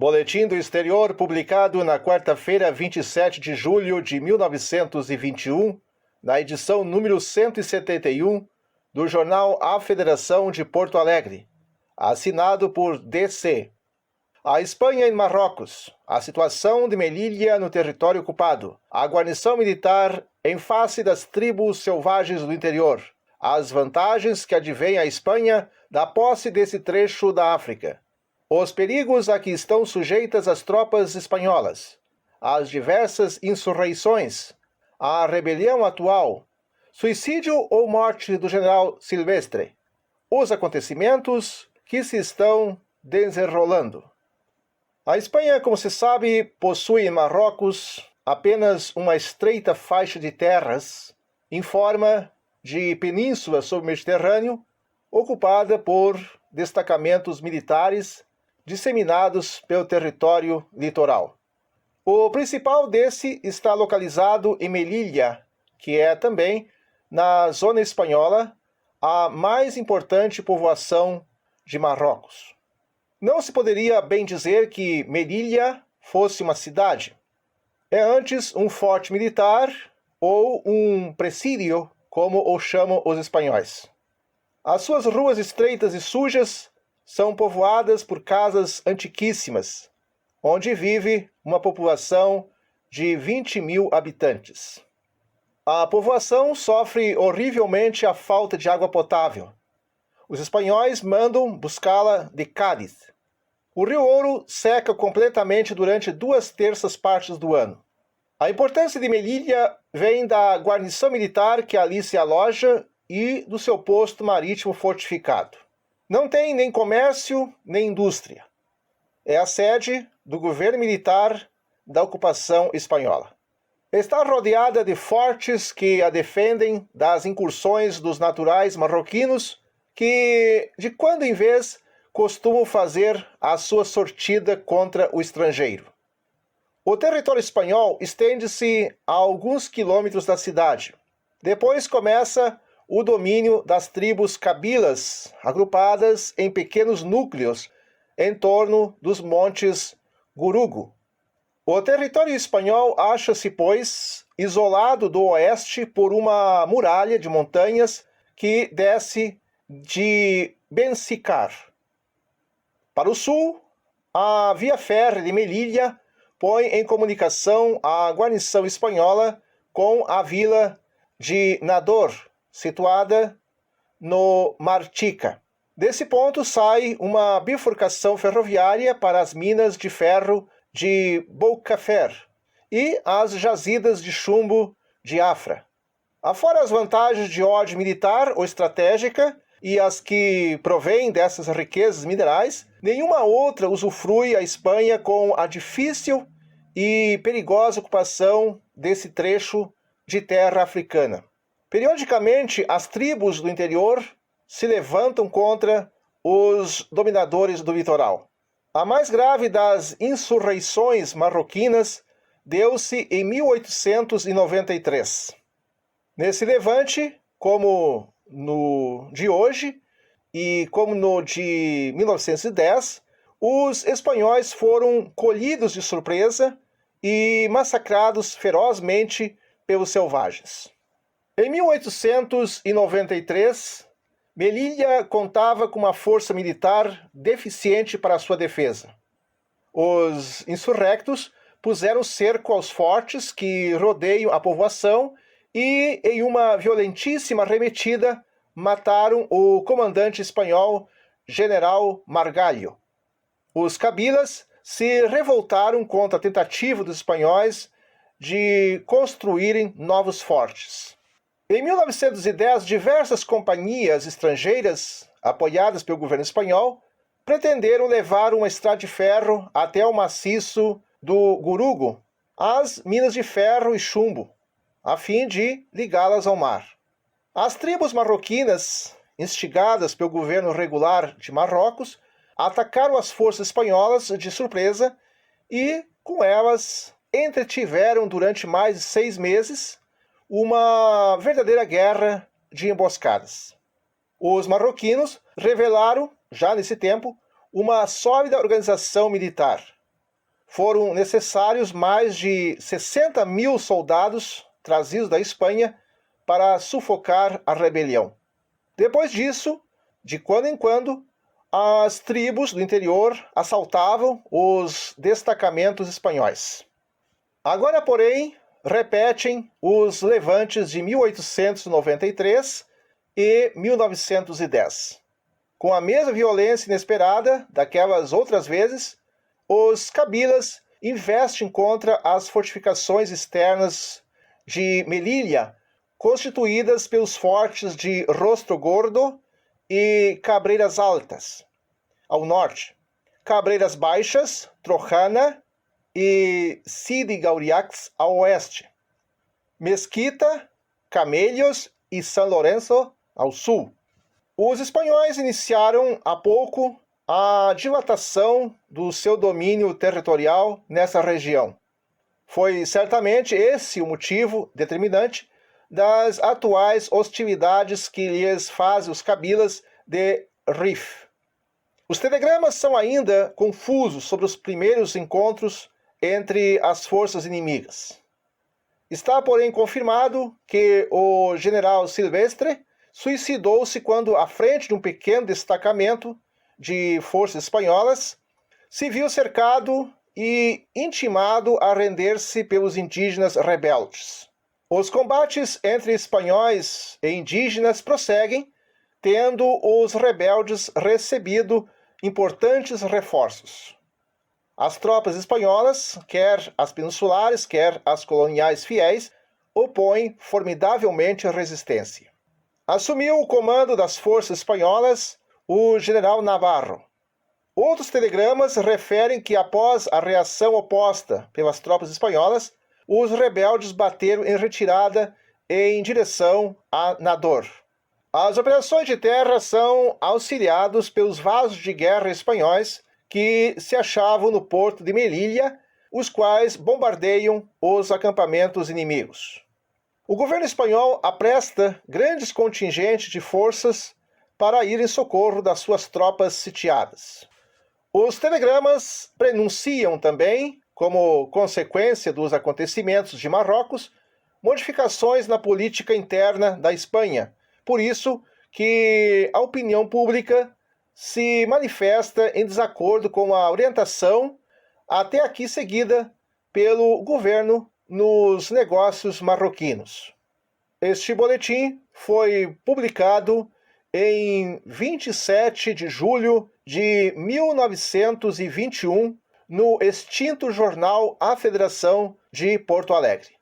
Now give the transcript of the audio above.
Boletim do Exterior, publicado na quarta-feira, 27 de julho de 1921, na edição número 171 do jornal A Federação de Porto Alegre, assinado por D.C. A Espanha em Marrocos, a situação de Melilla no território ocupado, a guarnição militar em face das tribos selvagens do interior, as vantagens que advêm à Espanha da posse desse trecho da África, os perigos a que estão sujeitas as tropas espanholas, as diversas insurreições, a rebelião atual, suicídio ou morte do general Silvestre, os acontecimentos que se estão desenrolando. A Espanha, como se sabe, possui em Marrocos apenas uma estreita faixa de terras em forma de península sobre o Mediterrâneo, ocupada por destacamentos militares disseminados pelo território litoral. O principal desse está localizado em Melilla, que é também, na zona espanhola, a mais importante povoação de Marrocos. Não se poderia bem dizer que Melilla fosse uma cidade. É antes um forte militar ou um presídio, como o chamam os espanhóis. As suas ruas estreitas e sujas são povoadas por casas antiquíssimas, onde vive uma população de 20.000 habitantes. A povoação sofre horrivelmente a falta de água potável. Os espanhóis mandam buscá-la de Cádiz. O rio Ouro seca completamente durante 2/3 partes do ano. A importância de Melilla vem da guarnição militar que ali se aloja e do seu posto marítimo fortificado. Não tem nem comércio nem indústria. É a sede do governo militar da ocupação espanhola. Está rodeada de fortes que a defendem das incursões dos naturais marroquinos que, de quando em vez, costumam fazer a sua sortida contra o estrangeiro. O território espanhol estende-se a alguns quilômetros da cidade. Depois começa o domínio das tribos cabilas, agrupadas em pequenos núcleos em torno dos montes Gurugo. O território espanhol acha-se, pois, isolado do oeste por uma muralha de montanhas que desce de Bensicar. Para o sul, a via férrea de Melilla põe em comunicação a guarnição espanhola com a vila de Nador, situada no Mar Chica. Desse ponto sai uma bifurcação ferroviária para as minas de ferro de Boucafer e as jazidas de chumbo de Afra. Afora as vantagens de ordem militar ou estratégica e as que provêm dessas riquezas minerais, nenhuma outra usufrui a Espanha com a difícil e perigosa ocupação desse trecho de terra africana. Periodicamente, as tribos do interior se levantam contra os dominadores do litoral. A mais grave das insurreições marroquinas deu-se em 1893. Nesse levante, como no de hoje e como no de 1910, os espanhóis foram colhidos de surpresa e massacrados ferozmente pelos selvagens. Em 1893, Melilla contava com uma força militar deficiente para sua defesa. Os insurrectos puseram cerco aos fortes que rodeiam a povoação e, em uma violentíssima arremetida, mataram o comandante espanhol General Margallo. Os cabilas se revoltaram contra a tentativa dos espanhóis de construírem novos fortes. Em 1910, diversas companhias estrangeiras, apoiadas pelo governo espanhol, pretenderam levar uma estrada de ferro até o maciço do Gurugo, às minas de ferro e chumbo, a fim de ligá-las ao mar. As tribos marroquinas, instigadas pelo governo regular de Marrocos, atacaram as forças espanholas de surpresa e, com elas, entretiveram durante mais de 6 meses uma verdadeira guerra de emboscadas. Os marroquinos revelaram, já nesse tempo, uma sólida organização militar. foram necessários mais de 60 mil soldados trazidos da Espanha para sufocar a rebelião. Depois disso, de quando em quando, as tribos do interior assaltavam os destacamentos espanhóis. Agora, porém, repetem os levantes de 1893 e 1910. Com a mesma violência inesperada daquelas outras vezes, os cabilas investem contra as fortificações externas de Melilla, constituídas pelos fortes de Rostro Gordo e Cabreiras Altas, ao norte, Cabreiras Baixas, Trojana e Sidi Gauriax ao oeste, Mesquita, Camellos e São Lourenço ao sul. Os espanhóis iniciaram há pouco a dilatação do seu domínio territorial nessa região. Foi certamente esse o motivo determinante das atuais hostilidades que lhes fazem os cabilas de Rif. Os telegramas são ainda confusos sobre os primeiros encontros entre as forças inimigas. Está, porém, confirmado que o general Silvestre suicidou-se quando, à frente de um pequeno destacamento de forças espanholas, se viu cercado e intimado a render-se pelos indígenas rebeldes. Os combates entre espanhóis e indígenas prosseguem, tendo os rebeldes recebido importantes reforços. As tropas espanholas, quer as peninsulares, quer as coloniais fiéis, opõem formidavelmente resistência. Assumiu o comando das forças espanholas o general Navarro. Outros telegramas referem que, após a reação oposta pelas tropas espanholas, os rebeldes bateram em retirada em direção a Nador. As operações de terra são auxiliadas pelos vasos de guerra espanhóis que se achavam no porto de Melilla, os quais bombardeiam os acampamentos inimigos. O governo espanhol apresta grandes contingentes de forças para ir em socorro das suas tropas sitiadas. Os telegramas prenunciam também, como consequência dos acontecimentos de Marrocos, modificações na política interna da Espanha. Por isso que a opinião pública se manifesta em desacordo com a orientação até aqui seguida pelo governo nos negócios marroquinos. Este boletim foi publicado em 27 de julho de 1921 no extinto jornal A Federação de Porto Alegre.